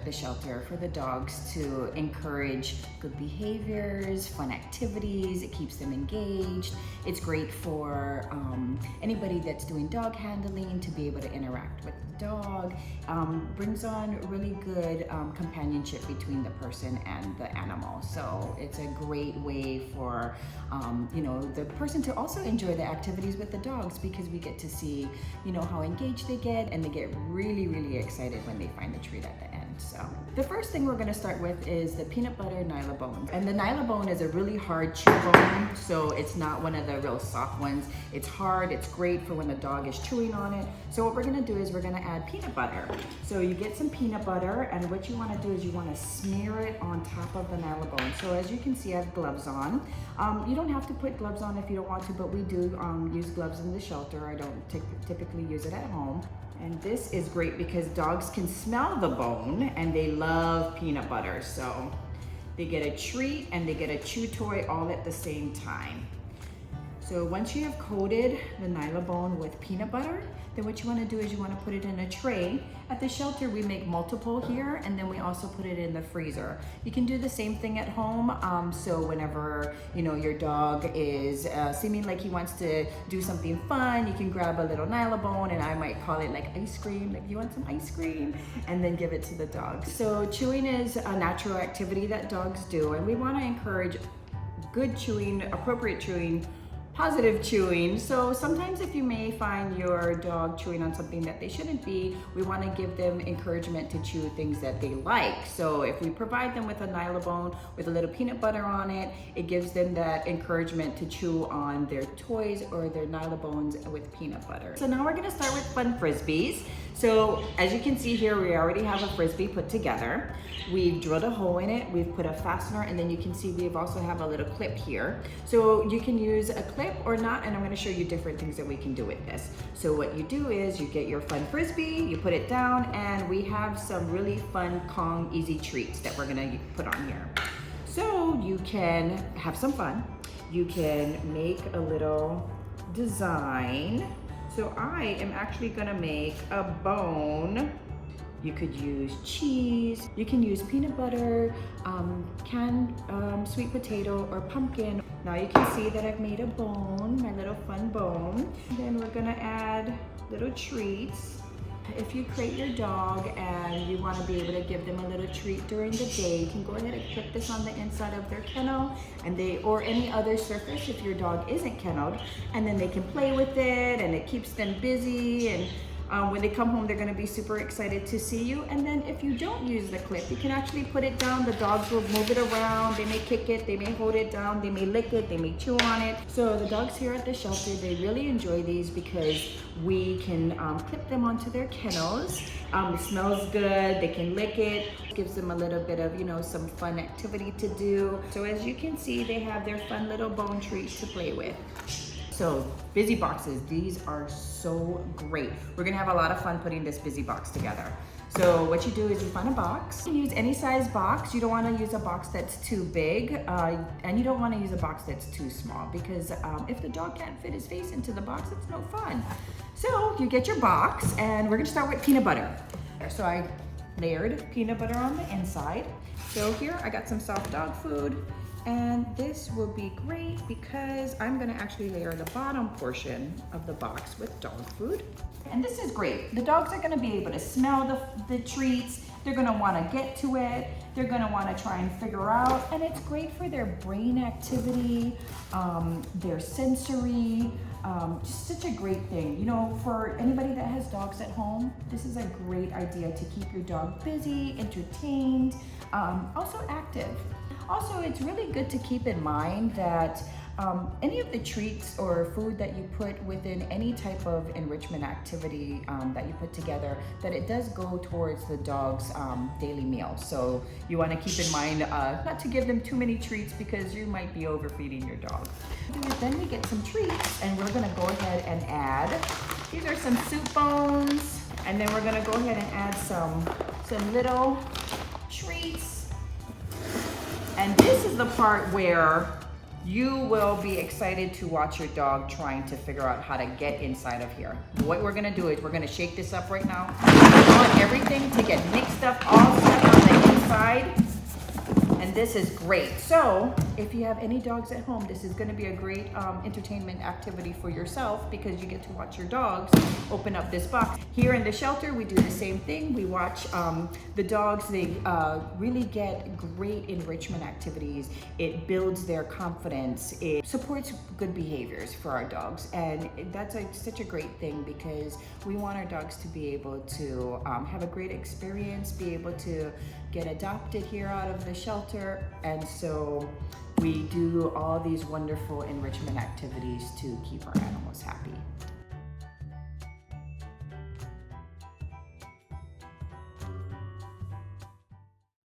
the shelter for the dogs to encourage good behaviors, fun activities. It keeps them engaged. It's great for anybody that's doing dog handling to be able to interact with the dog. Brings on really good companionship between the person and the animal. So it's a great way for you know, the person to also enjoy the activities with the dogs, because we get to see, you know, how engaged they get, and they get really, really excited when they find the treat at the end. So the first thing we're going to start with is the peanut butter Nylabone. And the Nylabone is a really hard chew bone, so it's not one of the real soft ones. It's hard, it's great for when the dog is chewing on it. So what we're going to do is we're going to add peanut butter. So you get some peanut butter, and what you want to do is you want to smear it on top of the Nylabone. So as you can see, I have gloves on. You don't have to put gloves on if you don't want to, but we do use gloves in the shelter. I don't typically use it at home. And this is great because dogs can smell the bone and they love peanut butter. So they get a treat and they get a chew toy all at the same time. So once you have coated the Nylabone with peanut butter, then what you want to do is you want to put it in a tray. At the shelter, we make multiple here, and then we also put it in the freezer. You can do the same thing at home. So whenever, you know, your dog is seeming like he wants to do something fun, you can grab a little Nylabone, and I might call it like ice cream, like you want some ice cream, and then give it to the dog. So chewing is a natural activity that dogs do, and we want to encourage good chewing, appropriate chewing, positive chewing. So sometimes if you may find your dog chewing on something that they shouldn't be, we want to give them encouragement to chew things that they like. So if we provide them with a Nylabone with a little peanut butter on it, it gives them that encouragement to chew on their toys or their Nylabones with peanut butter. So now we're going to start with fun Frisbees. So as you can see here, we already have a Frisbee put together. We've drilled a hole in it, we've put a fastener, and then you can see we also have a little clip here. So you can use a clip or not, and I'm going to show you different things that we can do with this. So what you do is you get your fun Frisbee, you put it down, and we have some really fun Kong easy treats that we're going to put on here. So you can have some fun. You can make a little design. So I am actually going to make a bone. You could use cheese, you can use peanut butter, canned sweet potato or pumpkin. Now you can see that I've made a bone, my little fun bone. Then we're gonna add little treats. If you crate your dog and you want to be able to give them a little treat during the day, you can go ahead and put this on the inside of their kennel, and or any other surface if your dog isn't kenneled, and then they can play with it, and it keeps them busy, and when they come home, they're going to be super excited to see you. And then if you don't use the clip, you can actually put it down. The dogs will move it around. They may kick it. They may hold it down. They may lick it. They may chew on it. So the dogs here at the shelter, they really enjoy these because we can clip them onto their kennels. It smells good. They can lick it. It gives them a little bit of, you know, some fun activity to do. So as you can see, they have their fun little bone treats to play with. So busy boxes, these are so great. We're gonna have a lot of fun putting this busy box together. So what you do is you find a box. You can use any size box. You don't wanna use a box that's too big, and you don't wanna use a box that's too small, because if the dog can't fit his face into the box, it's no fun. So you get your box, and we're gonna start with peanut butter. So I layered peanut butter on the inside. So here I got some soft dog food. And this will be great because I'm gonna actually layer the bottom portion of the box with dog food. And this is great. The dogs are gonna be able to smell the treats. They're gonna wanna get to it. They're gonna wanna try and figure out, and it's great for their brain activity, their sensory, just such a great thing. You know, for anybody that has dogs at home, this is a great idea to keep your dog busy, entertained, also active. Also, it's really good to keep in mind that any of the treats or food that you put within any type of enrichment activity that you put together, that it does go towards the dog's daily meal. So you want to keep in mind not to give them too many treats, because you might be overfeeding your dog. Then we get some treats, and we're going to go ahead and add, these are some soup bones, and then we're going to go ahead and add some little treats. And this is the part where you will be excited to watch your dog trying to figure out how to get inside of here. What we're gonna do is we're gonna shake this up right now. I want everything to get mixed up, all set up. inside. And this is great. So if you have any dogs at home, this is going to be a great entertainment activity for yourself, because you get to watch your dogs open up this box. Here in the shelter, we do the same thing. We watch the dogs. They really get great enrichment activities. It builds their confidence. It supports good behaviors for our dogs. And that's such a great thing, because we want our dogs to be able to have a great experience, be able to get adopted here out of the shelter. And so we do all these wonderful enrichment activities to keep our animals happy.